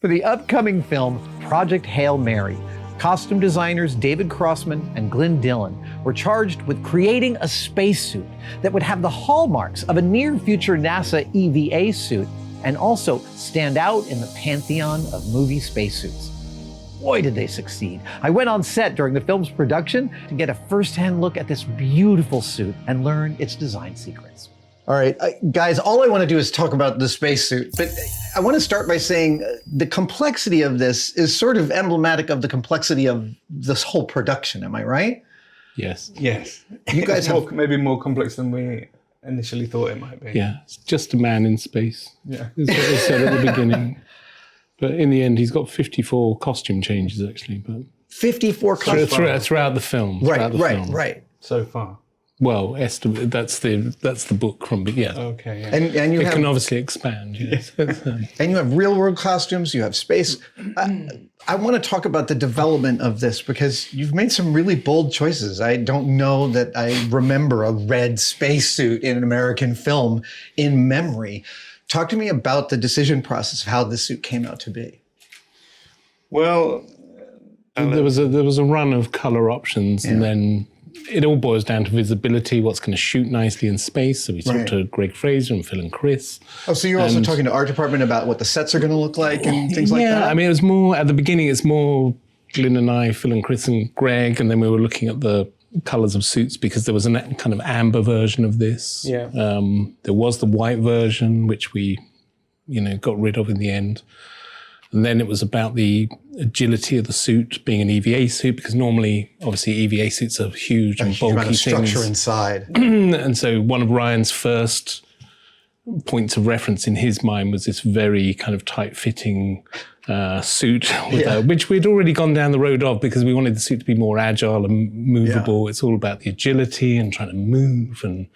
For the upcoming film, Project Hail Mary, costume designers David Crossman and Glyn Dillon were charged with creating a spacesuit that would have the hallmarks of a near-future NASA EVA suit and also stand out in the pantheon of movie spacesuits. Boy, did they succeed. I went on set during the film's production to get a first-hand look at this beautiful suit and learn its design secrets. All right, guys, all I want to do is talk about the spacesuit, but I want to start by saying the complexity of this is sort of emblematic of the complexity of this whole production. Am I right? Yes. Yes. You guys have maybe more complex than we initially thought it might be. Yeah, it's just a man in space. Yeah. Is what they said at the beginning. But in the end, he's got 54 costume changes, actually. But 54 costumes throughout the film. Right. So far. Well, that's the book from, yeah. Okay, yeah. And you it have, can obviously expand, yes. and you have real world costumes, you have space. I want to talk about the development of this because you've made some really bold choices. I don't know that I remember a red spacesuit in an American film in memory. Talk to me about the decision process of how this suit came out to be. Well, there was a run of color options, and then it all boils down to visibility, what's going to shoot nicely in space. So we talked to Greg Fraser and Phil and Chris. Oh, so you're also talking to art department about what the sets are going to look like and things like that? Yeah, I mean, it was more, at the beginning, it's more Glyn and I, Phil and Chris and Greg, and then we were looking at the colors of suits because there was a kind of amber version of this. Yeah. There was the white version, which we, got rid of in the end. And then it was about the agility of the suit being an EVA suit, because normally, obviously, EVA suits are huge and bulky things. Structure inside. And so one of Ryan's first points of reference in his mind was this very kind of tight-fitting suit, which we'd already gone down the road of because we wanted the suit to be more agile and movable. It's all about the agility and trying to move, and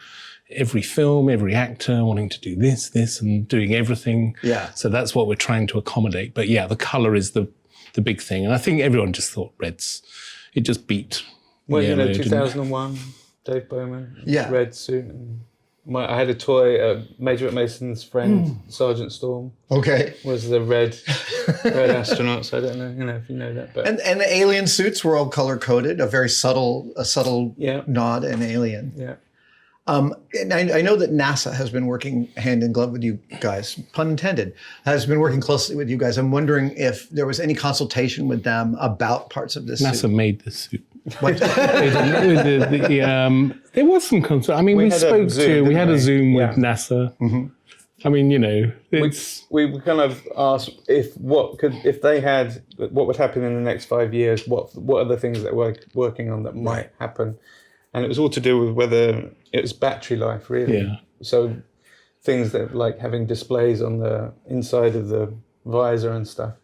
every film, every actor wanting to do this, and doing everything. Yeah. So that's what we're trying to accommodate. But yeah, the color is the big thing. And I think everyone just thought reds. It just beat. Well, yellow, 2001, Dave Bowman, Yeah. red suit. And I had a toy, Major Mason's friend, Sergeant Storm, was the red astronaut. So I don't know, if you know that. But And the alien suits were all color coded, a very subtle nod and alien. yeah. And I know that NASA has been working hand in glove with you guys, pun intended, has been working closely with you guys. I'm wondering if there was any consultation with them about parts of this NASA suit. made this suit. What? There was some concern. I mean, we had spoke a Zoom, we had a Zoom with Yeah. NASA. I mean, it's... We kind of asked if they had, what would happen in the next 5 years, what are the things that we're working on that might happen. And it was all to do with whether it was battery life, really. Yeah. So things that like having displays on the inside of the visor and stuff.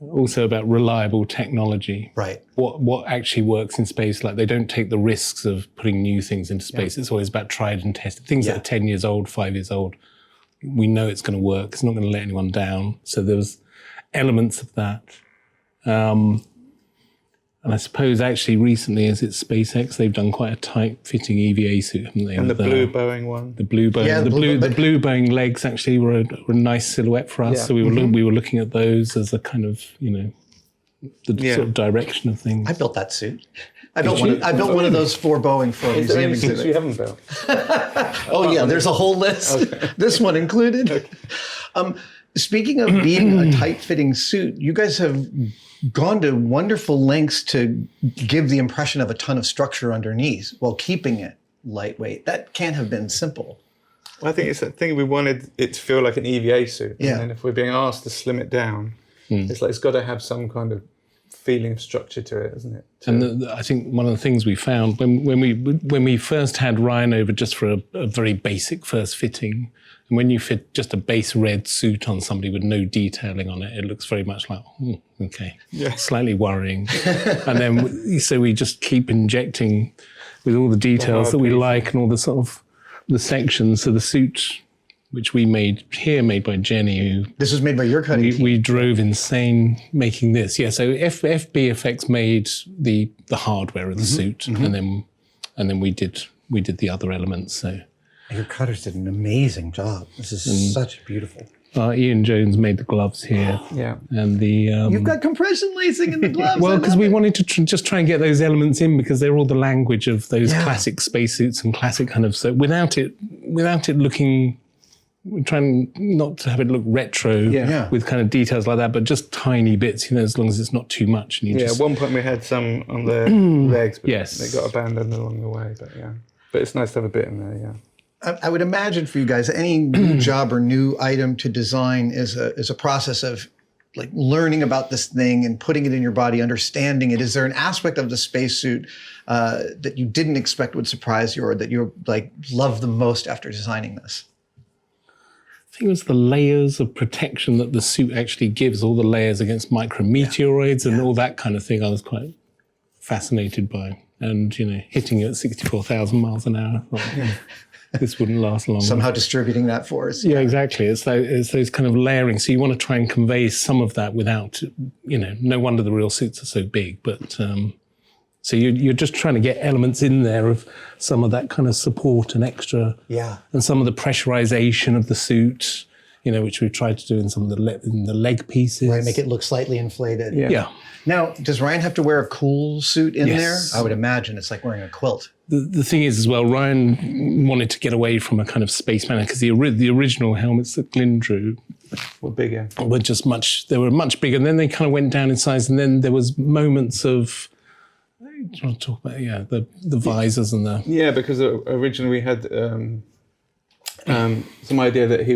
Also about reliable technology. Right. What actually works in space. Like, they don't take the risks of putting new things into space. It's always about tried and tested. Things that are 10 years old, 5 years old. We know it's going to work. It's not going to let anyone down. So there was elements of that. And I suppose actually recently, as it's SpaceX, they've done quite a tight-fitting EVA suit, haven't they? And the blue Boeing one. The blue Boeing, the blue Boeing legs actually were a nice silhouette for us. Yeah. So we were looking at those as a kind of the sort of direction of things. I built that suit. I built one of those for Boeing for a Is there museum any suits exhibit. you haven't built? Oh yeah, there's a whole list. This one included. Speaking of being a tight-fitting suit, you guys have gone to wonderful lengths to give the impression of a ton of structure underneath while keeping it lightweight. That can't have been simple. I think it's that thing we wanted it to feel like an EVA suit. Yeah. And then if we're being asked to slim it down, it's like it's got to have some kind of feeling of structure to it, isn't it? And I think one of the things we found when we first had Ryan over just for a very basic first fitting, and when you fit just a base red suit on somebody with no detailing on it, it looks very much like, okay, slightly worrying. And then so we just keep injecting with all the details that we like and all the sort of the sections. So the suit, which we made here, made by Jenny, who... This was made by your cutting team. We drove insane making this. Yeah, so FB Effects made the hardware of the suit, and then we did the other elements. So your cutters did an amazing job. This is such beautiful. Ian Jones made the gloves here. Yeah. And the... You've got compression lacing in the gloves. well, because we wanted to just try and get those elements in because they're all the language of those classic spacesuits and classic kind of... So without it looking... We're trying not to have it look retro with kind of details like that, but just tiny bits, as long as it's not too much. And at one point we had some on the legs, but they got abandoned along the way. But it's nice to have a bit in there, I would imagine for you guys, any new job or new item to design is a process of like learning about this thing and putting it in your body, understanding it. Is there an aspect of the spacesuit that you didn't expect would surprise you, or that you like love the most after designing this? I think it was the layers of protection that the suit actually gives, all the layers against micrometeoroids and all that kind of thing. I was quite fascinated by, and hitting it at 64,000 miles an hour. This wouldn't last long. Somehow distributing that force. Yeah, exactly. It's those kind of layering. So you want to try and convey some of that without, no wonder the real suits are so big. But so you're just trying to get elements in there of some of that kind of support and extra. Yeah. And some of the pressurization of the suit, which we've tried to do in some of the leg pieces. Right, make it look slightly inflated. Yeah. Now, does Ryan have to wear a cool suit in there? I would imagine it's like wearing a quilt. The thing is as well, Ryan wanted to get away from a kind of spaceman because the original helmets that Glyn drew were bigger. They were much bigger. And then they kind of went down in size. And then there was moments of, do you want to talk about, the visors and the... Yeah, because originally we had some idea that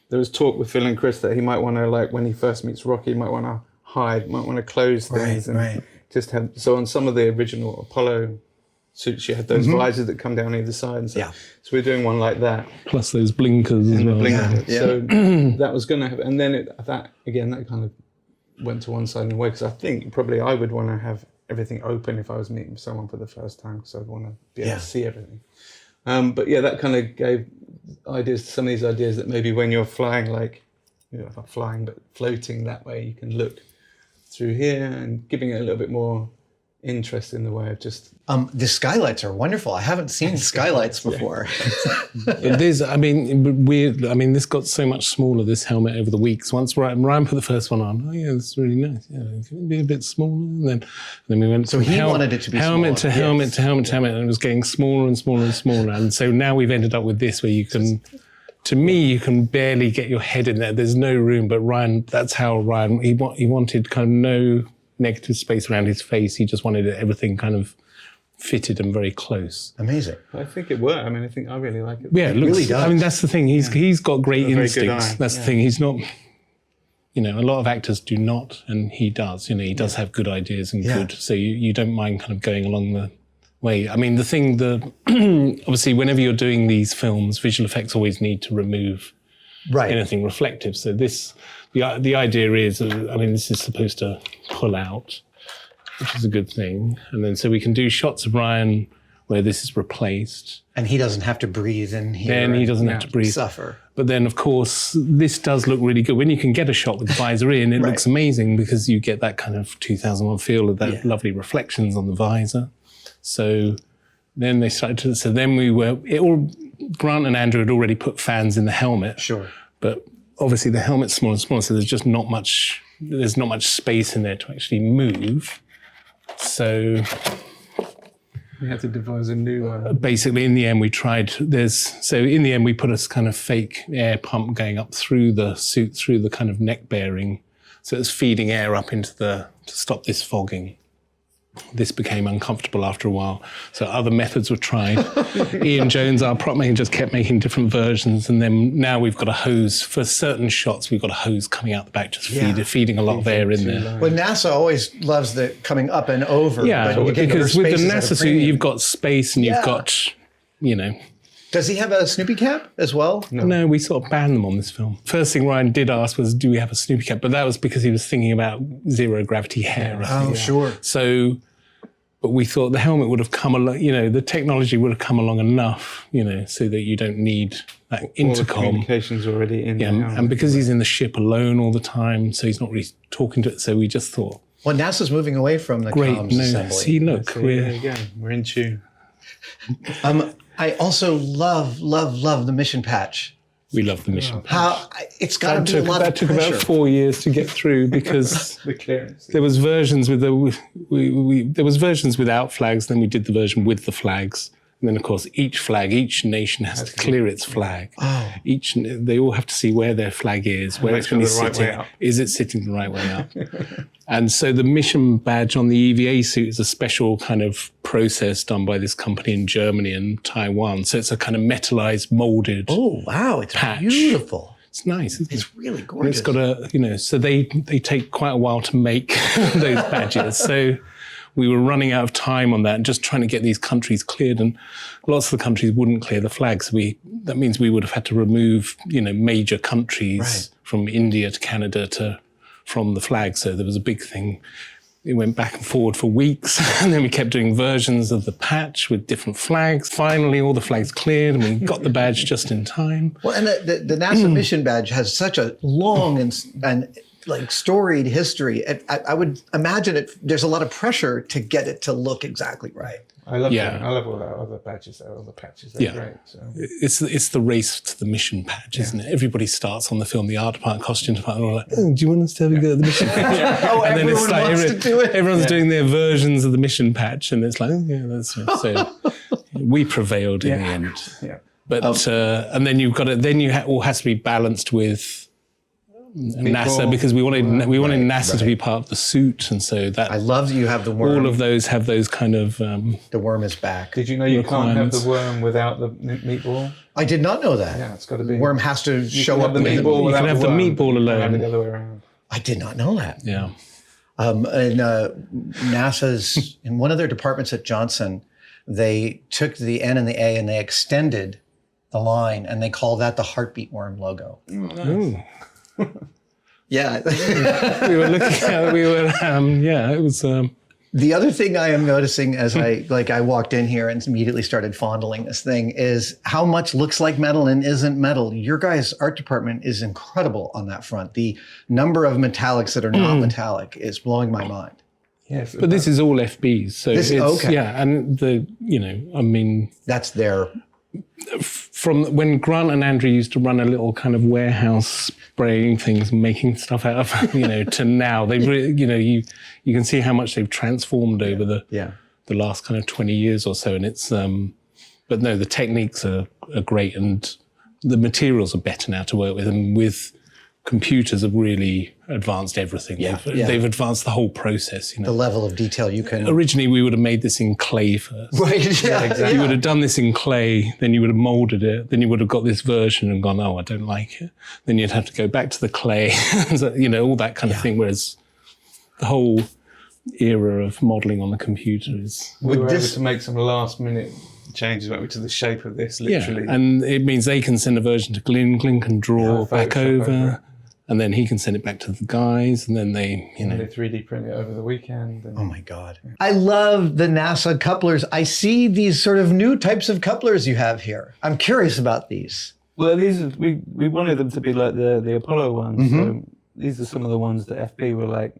there was talk with Phil and Chris that he might want to, like when he first meets Rocky, he might want to hide, might want to close things just have... So on some of the original Apollo suits, you had those visors that come down either side. And so we're doing one like that. Plus those blinkers as well. So that was going to happen. And then that kind of went to one side in a way, because I think probably I would want to have everything open if I was meeting someone for the first time, because I'd want to be able to see everything. But that kind of gave ideas to some of these ideas that maybe when you're flying, like, not flying, but floating that way, you can look through here and giving it a little bit more interest in the way of just... The skylights are wonderful. I haven't seen skylights before. This got so much smaller, this helmet, over the weeks. Once Ryan put the first one on, it's really nice. It can be a bit smaller. And then we went from wanted it to be helmet smaller. to helmet to helmet to helmet, and it was getting smaller and smaller and smaller. And so now we've ended up with this, where you can... To me, you can barely get your head in there. There's no room. But Ryan, that's how Ryan... He wanted kind of no negative space around his face. He just wanted everything kind of fitted and very close. Amazing. I think it worked. I really like it. Yeah, it really does. I mean, that's the thing. He's got great instincts. Good eye. That's the thing. He's not... a lot of actors do not, and he does. He does have good ideas and good... So you don't mind kind of going along the way. I mean, the thing that... obviously, whenever you're doing these films, visual effects always need to remove anything reflective. So this... The idea is, this is supposed to pull out, which is a good thing. And then so we can do shots of Ryan where this is replaced. And he doesn't have to breathe in here. Then he doesn't have to breathe. Suffer. But then, of course, this does look really good. When you can get a shot with the visor in, it looks amazing because you get that kind of 2001 feel of that lovely reflections on the visor. So then they started to... So then Grant and Andrew had already put fans in the helmet. Sure. But... obviously, the helmet's smaller and smaller, so there's not much space in there to actually move. So we had to devise a new one. Basically, in the end, we put a kind of fake air pump going up through the suit, through the kind of neck bearing, so it's feeding air up into to stop this fogging. This became uncomfortable after a while, so other methods were tried. Ian Jones, our prop maker, just kept making different versions, and then now we've got a hose. For certain shots, we've got a hose coming out the back, just feeding a lot of air in there. Well, NASA always loves the coming up and over. Yeah, because with the NASA suit, you've got space and you've got, Does he have a Snoopy cap as well? No, we sort of banned them on this film. First thing Ryan did ask was, do we have a Snoopy cap? But that was because he was thinking about zero gravity hair. Sure. So, but we thought the helmet would have come along, the technology would have come along enough, so that you don't need that intercom. All the communications already in there. And because he's in the ship alone all the time, so he's not really talking to it. So we just thought, well, NASA's moving away from the comms assembly. See, look, we're in tune. I also love the mission patch We love the mission. How it's got to be a lot of That took pressure. about 4 years to get through because The clearance. there was versions with there was versions without flags. Then we did the version with the flags. And then, of course, each nation has to clear its flag. Oh. They all have to see where their flag is, where it's going to be the right way sitting. up. Is it sitting the right way up? And so the mission badge on the EVA suit is a special kind of process done by this company in Germany and Taiwan. So it's a kind of metallized, molded. Oh, wow. It's Patch. beautiful. It's nice, isn't it? It's really And gorgeous. it's got so they take quite a while to make those badges. So we were running out of time on that and just trying to get these countries cleared. And lots of the countries wouldn't clear the flags. That means we would have had to remove, major countries from India to Canada from the flag. So there was a big thing. It went back and forward for weeks. And then we kept doing versions of the patch with different flags. Finally, all the flags cleared and we got the badge just in time. Well, and the NASA mission badge has such a long and like storied history. I would imagine there's a lot of pressure to get it to look exactly right. I love Yeah. them. I love all the other badges. All the patches. They're Yeah. great. So. It's the race to the mission patch, isn't it? Everybody starts on the film, the art department, costume department, all like, oh, do you want us to have a go at the mission patch? Oh, And then everyone wants to do it. Everyone's doing their versions of the mission patch, and it's like, oh, yeah, that's right. So we prevailed in the end. Yeah. But and then you've got it. Then all has to be balanced with NASA because we wanted NASA to be part of the suit, and so that I love that you have the worm. all of those have those kind of. The worm is back. Did you know you can't have Requirements. the worm without the meatball? I did not know that. Yeah, it's got to be. The worm has to show You up. can have the with meatball. You without can have the worm. meatball You can have alone. it the other way around. I did not know that. Yeah. And NASA's in one of their departments at Johnson, they took the N and the A and they extended the line, and they call that the heartbeat worm logo. Ooh. Yeah. We were looking at. It was. The other thing I am noticing as I walked in here and immediately started fondling this thing is how much looks like metal and isn't metal. Your guys' art department is incredible on that front. The number of metallics that are not metallic is blowing my mind. Yes, But this is all FBs, so This- it's okay. and That's their from when Grant and Andrew used to run a little kind of warehouse spraying things, making stuff out of, to now they really, you can see how much they've transformed over the last kind of 20 years or so. And it's, but no, the techniques are great and the materials are better now to work with. And with computers have really advanced everything. They've advanced the whole process, the level of detail you can. Originally, we would have made this in clay first. Right. Yeah. exactly. You would have done this in clay, then you would have molded it, then you would have got this version and gone, oh, I don't like it. Then you'd have to go back to the clay, so, all that kind of thing. Whereas the whole era of modeling on the computer is... We were able this- to make some last minute changes to the shape of this, literally. Yeah, and it means they can send a version to Glyn. Glyn can draw back Photoshop over over, it. and then he can send it back to the guys, and then they, And they 3D print it over the weekend. And Oh my God. I love the NASA couplers. I see these sort of new types of couplers you have here. I'm curious about these. Well, these are, we wanted them to be like the Apollo ones. So these are some of the ones that FB were like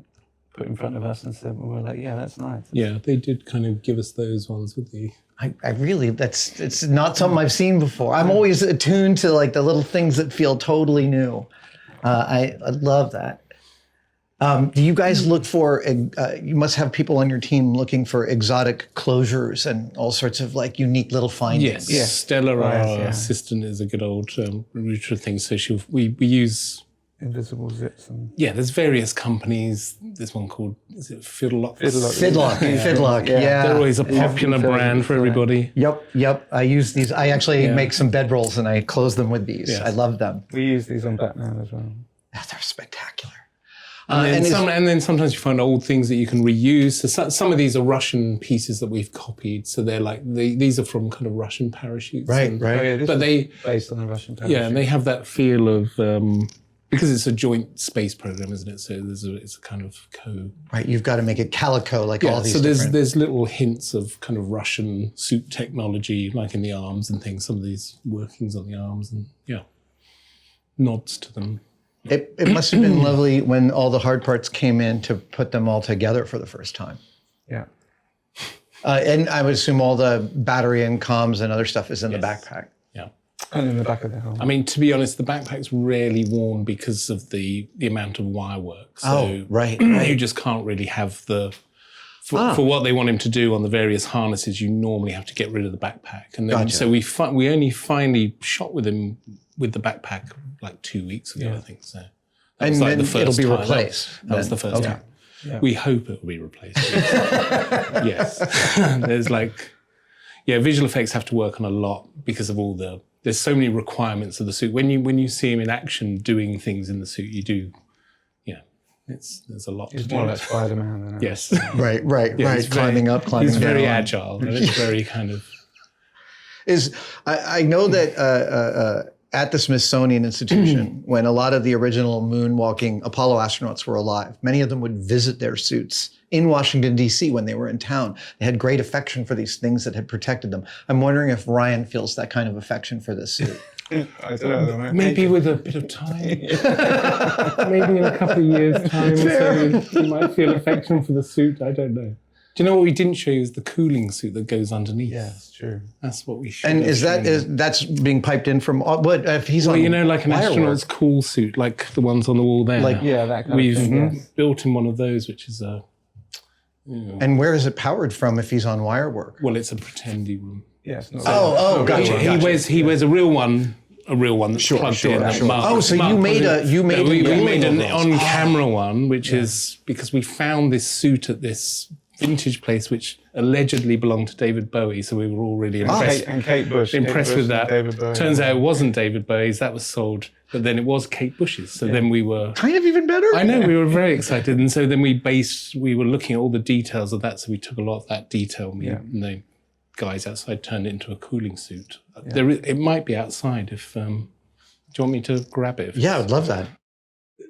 put in front of us and said, we were like, yeah, that's nice. Yeah, they did kind of give us those ones with the... I really, it's not something I've seen before. I'm always attuned to like the little things that feel totally new. I love that. Do you guys look for, you must have people on your team looking for exotic closures and all sorts of like unique little findings. Yes, Stella, our yeah. assistant, is a good old router thing. So we use... invisible zips. And Yeah, there's various companies. There's one called, is it Fiddlock? Fiddlock, yeah. They're always a popular brand for everybody. Yep. I use these. I actually make some bedrolls and I close them with these. Yes. I love them. we use these on Batman as well. They're spectacular. And then sometimes you find old things that you can reuse. So some of these are Russian pieces that we've copied. So they're like, these are from kind of Russian parachutes. Right. Oh, yeah, this But is they, based on the Russian parachute. yeah, and they have that feel of, because it's a joint space program, isn't it? So it's a kind of Right, you've got to make it calico like all these so different... there's little hints of kind of Russian suit technology, like in the arms and things, some of these workings on the arms and nods to them. It must have been lovely when all the hard parts came in to put them all together for the first time. Yeah. And I would assume all the battery and comms and other stuff is in the backpack. Yeah. And in the back of the helmet. I mean, to be honest, the backpack's rarely worn because of the amount of wire work. So right. you just can't really have for what they want him to do on the various harnesses, you normally have to get rid of the backpack. And then, so we only finally shot with him with the backpack like 2 weeks ago, I think. So that was like the first it'll be time. replaced. That was the first time. Yeah. We hope it will be replaced. Yes. There's visual effects have to work on a lot because of there's so many requirements of the suit. When you see him in action doing things in the suit, you do, there's a lot to do. It's more like Spider-Man than Yes. Right. Climbing up, climbing down. He's very agile, and it's very kind of... I know that at the Smithsonian Institution, when a lot of the original moonwalking Apollo astronauts were alive, many of them would visit their suits in Washington, D.C. when they were in town. They had great affection for these things that had protected them. I'm wondering if Ryan feels that kind of affection for this suit. I don't know. Maybe with a bit of time. Maybe in a couple of years' time, so we might feel affection for the suit. I don't know. Do you know what we didn't show you is the cooling suit that goes underneath? Yeah, that's true. That's what we should. And that's being piped in from what if he's on? Like an astronaut's cool suit, like the ones on the wall there. That kind We've of thing. built him one of those, which is a. And where is it powered from if he's on wire work? Well, it's a pretendy one. Yeah, it's not. Gotcha. He wears a real one. A real one that's plugged in. You made we made an on-camera one, which is because we found this suit at this vintage place, which allegedly belonged to David Bowie. So we were all really impressed. And Kate Bush. Impressed with that. David Bowie. Turns out it wasn't David Bowie's. That was sold, but then it was Kate Bush's. So then we were kind of even better. I know, we were very excited, and so then we were looking at all the details of that. So we took a lot of that detail. And the guys outside turned it into a cooling suit. It might be outside. If do you want me to grab it? Yeah, I'd love that.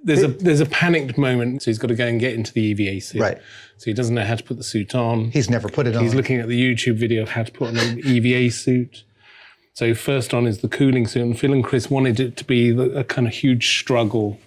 There's a panicked moment, so he's got to go and get into the EVA suit. Right. So he doesn't know how to put the suit on. He's never put it on. He's looking at the YouTube video of how to put on an EVA suit. So first on is the cooling suit, and Phil and Chris wanted it to be a kind of huge struggle.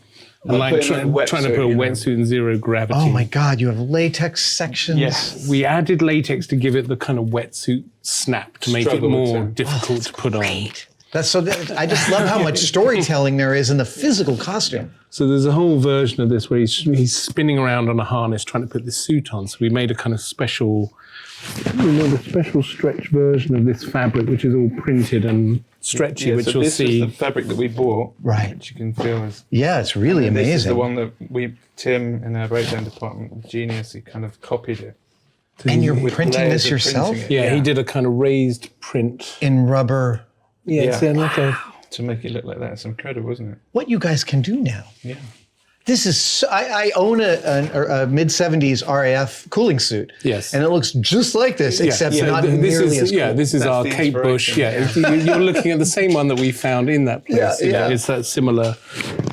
Like trying to put a wetsuit in zero gravity. Oh my God, you have latex sections. Yes. We added latex to give it the kind of wetsuit snap to make it more difficult to put on. I just love how much storytelling there is in the physical costume. So there's a whole version of this where he's spinning around on a harness trying to put this suit on. So we made a kind of special stretch version of this fabric, which is all printed and stretchy, which you'll see. This is the fabric that we bought, which you can feel is. Yeah, it's really amazing. This is the one that Tim in our breakdown department, genius, he kind of copied it. And you're printing this yourself? Yeah, he did a kind of raised print. In rubber. Yeah. To make it look like that. It's incredible, isn't it? What you guys can do now. Yeah. This is, I own a mid-70s RAF cooling suit. Yes. And it looks just like this, except not nearly as cool. Yeah, this is our Kate Bush. Yeah, you're looking at the same one that we found in that place. Yeah. It's that similar.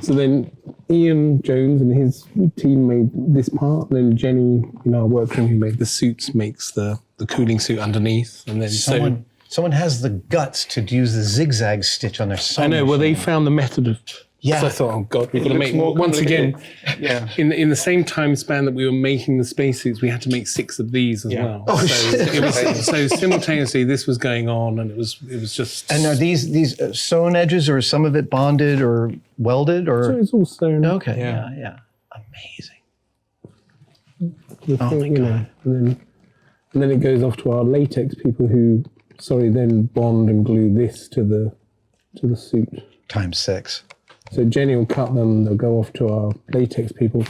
So then Ian Jones and his team made this part. And then Jenny in our workroom who made the suits makes the cooling suit underneath. And then someone has the guts to use the zigzag stitch on their sewing. I know. Well, they found the method of. Yeah. So I thought, oh God, we've got to make more. Once again, in the same time span that we were making the spacesuits, we had to make 6 of these as well. Oh, shit. So simultaneously, this was going on, and it was just. And are these sewn edges, or some of it bonded or welded, or? So it's all sewn. Okay. Yeah. Amazing. My God. And then it goes off to our latex people who, then bond and glue this to the suit. Times 6. So Jenny will cut them, they'll go off to our latex people.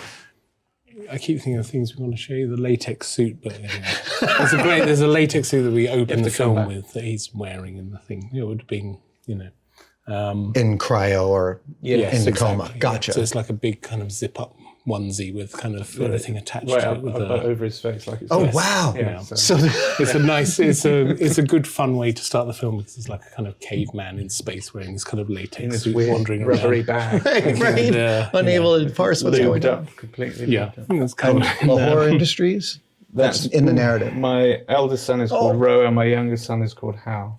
I keep thinking of things we want to show you, the latex suit, but anyway. There's a latex suit that we opened the film with that he's wearing in the thing. It would have been, in cryo or in Tacoma. Exactly. Gotcha. Yeah. So it's like a big kind of zip-up onesie with kind of everything attached to it. Over his face. Like it's wow. Yeah, so it's a nice, it's a good fun way to start the film because he's like a kind of caveman in space wearing this kind of latex suit wandering around. Rubbery bag. right. Unable to parse what's going on. Completely. Yeah. That's kind of Horror Industries? That's in the narrative. My eldest son is called Ro and my youngest son is called Hal.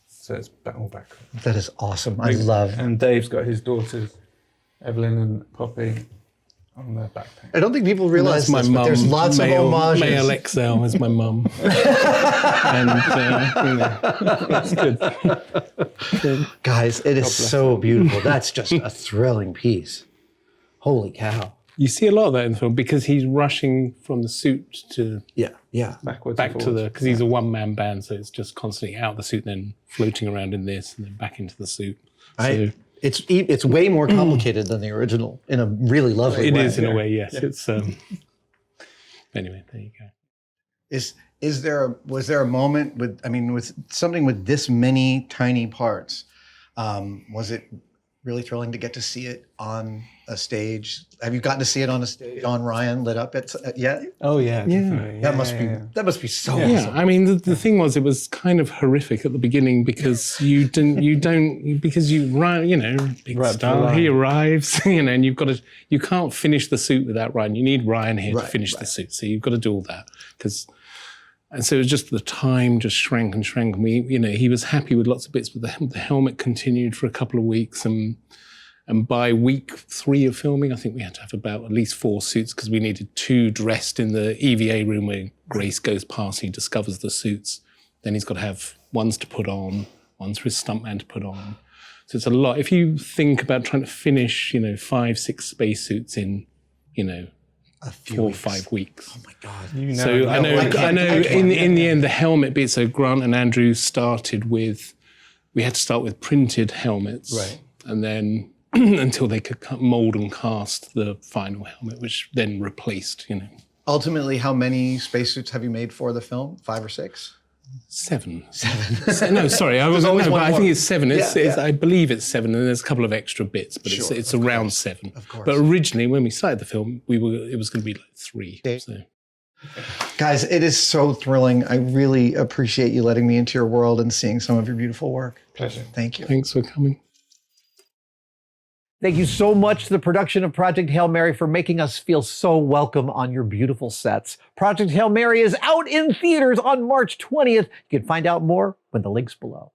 So it's all back. That is awesome. I love. And Dave's got his daughters, Evelyn and Poppy. on the backpack. I don't think people realize That's my this, but mum. there's lots of homages. Male XL is my mum. And it's good. Guys, it is so beautiful. That's just a thrilling piece. Holy cow. You see a lot of that in the film because he's rushing from the suit to Yeah. Backwards back and to forwards. the, because he's a one-man band, so it's just constantly out the suit, then floating around in this, and then back into the suit. So It's way more complicated than the original in a really lovely it way. is in a way, yes. It's anyway, there you go. Was there a moment with something with this many tiny parts? Was it really thrilling to get to see it on a stage? Have you gotten to see it on a stage on Ryan lit up yet? Oh yeah, definitely. That must be so Yeah, awesome. I mean, the thing was, it was kind of horrific at the beginning because because Ryan, big Right, star, Ryan. he arrives, and you can't finish the suit without Ryan. You need Ryan here to finish the suit, so you've got to do all that and so it was just the time just shrank and shrank. And he was happy with lots of bits, but the helmet continued for a couple of weeks, and by week 3 of filming, I think we had to have about at least 4 suits because we needed 2 dressed in the EVA room where Grace goes past, he discovers the suits. Then he's got to have ones to put on, ones for his stuntman to put on. So it's a lot. If you think about trying to finish, 5, 6 spacesuits in, A few 4 or weeks. 5 weeks. Oh my God. So I know. In the end, the helmet bit. So Grant and Andrew we had to start with printed helmets, Right. and then until they could mold and cast the final helmet, which then replaced, Ultimately, how many spacesuits have you made for the film? 5 or 6? 7. No, sorry, I was always one but I think more. it's 7. I believe it's 7, and there's a couple of extra bits, but it's around 7. Of course. But originally, when we started the film, it was going to be like 3. So. Guys, it is so thrilling. I really appreciate you letting me into your world and seeing some of your beautiful work. Pleasure. Thank you. Thanks for coming. Thank you so much to the production of Project Hail Mary for making us feel so welcome on your beautiful sets. Project Hail Mary is out in theaters on March 20th. You can find out more when the link's below.